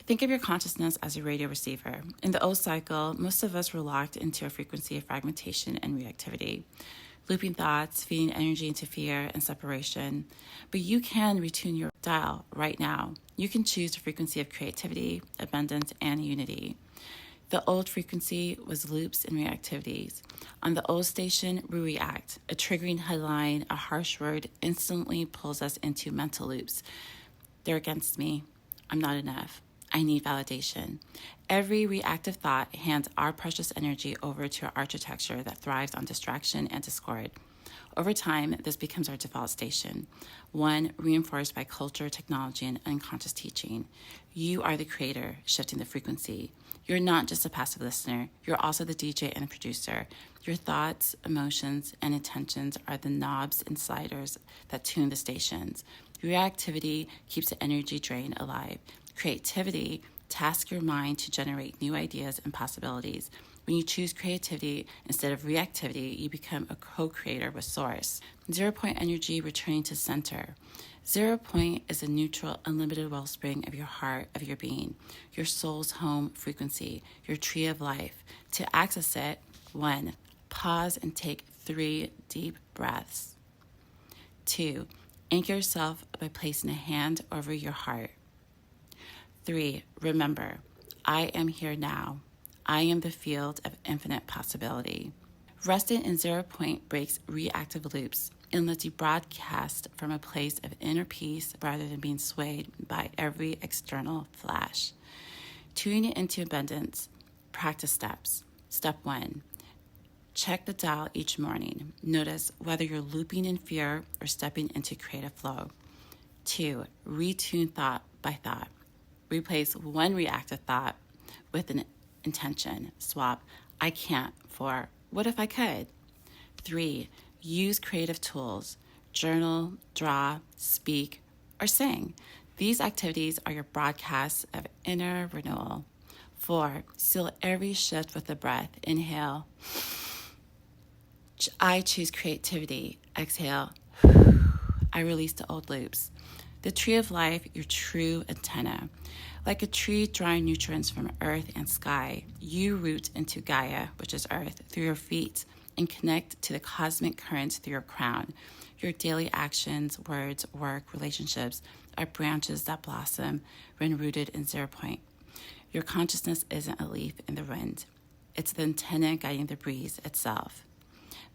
Think of your consciousness as a radio receiver. In the old cycle, most of us were locked into a frequency of fragmentation and reactivity, looping thoughts, feeding energy into fear and separation. But you can retune your dial right now. You can choose the frequency of creativity, abundance, and unity. The old frequency was loops and reactivities. On the old station, we react. A triggering headline, a harsh word instantly pulls us into mental loops. They're against me. I'm not enough. I need validation. Every reactive thought hands our precious energy over to an architecture that thrives on distraction and discord. Over time, this becomes our default station, one reinforced by culture, technology, and unconscious teaching. You are the creator, shifting the frequency. You're not just a passive listener. You're also the DJ and the producer. Your thoughts, emotions, and intentions are the knobs and sliders that tune the stations. Reactivity keeps the energy drain alive. Creativity tasks your mind to generate new ideas and possibilities. When you choose creativity instead of reactivity, you become a co-creator with Source. 0 point energy returning to center. 0 point is a neutral, unlimited wellspring of your heart, of your being, your soul's home frequency, your tree of life. To access it, 1, pause and take 3 deep breaths. 2, anchor yourself by placing a hand over your heart. 3, remember, I am here now. I am the field of infinite possibility. Resting in 0 point breaks reactive loops and lets you broadcast from a place of inner peace rather than being swayed by every external flash. Tuning into abundance, practice steps. Step 1, check the dial each morning. Notice whether you're looping in fear or stepping into creative flow. 2, retune thought by thought. Replace one reactive thought with an intention. Swap, I can't for what if I could? 3, use creative tools. Journal, draw, speak, or sing. These activities are your broadcasts of inner renewal. 4, seal every shift with a breath. Inhale. I choose creativity. Exhale. I release the old loops. The tree of life, your true antenna. Like a tree drawing nutrients from earth and sky, you root into Gaia, which is earth, through your feet and connect to the cosmic currents through your crown. Your daily actions, words, work, relationships are branches that blossom when rooted in 0 point. Your consciousness isn't a leaf in the wind. It's the antenna guiding the breeze itself.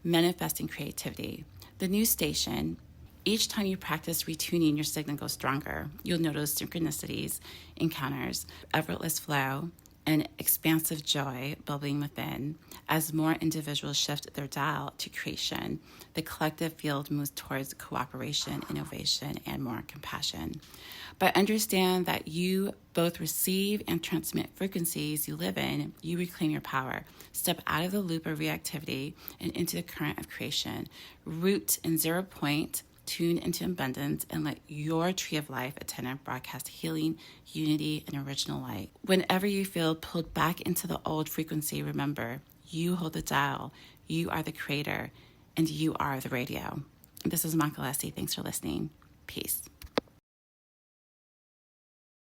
Manifesting creativity. The new station. Each time you practice retuning, your signal goes stronger. You'll notice synchronicities, encounters, effortless flow, and expansive joy bubbling within. As more individuals shift their dial to creation, the collective field moves towards cooperation, innovation, and more compassion. But understand that you both receive and transmit frequencies you live in, you reclaim your power. Step out of the loop of reactivity and into the current of creation. Root in 0 point, tune into abundance, and let your tree of life antenna broadcast healing, unity, and original light. Whenever you feel pulled back into the old frequency, remember, you hold the dial, you are the creator, and you are the radio. This is Makalesi. Thanks for listening. Peace.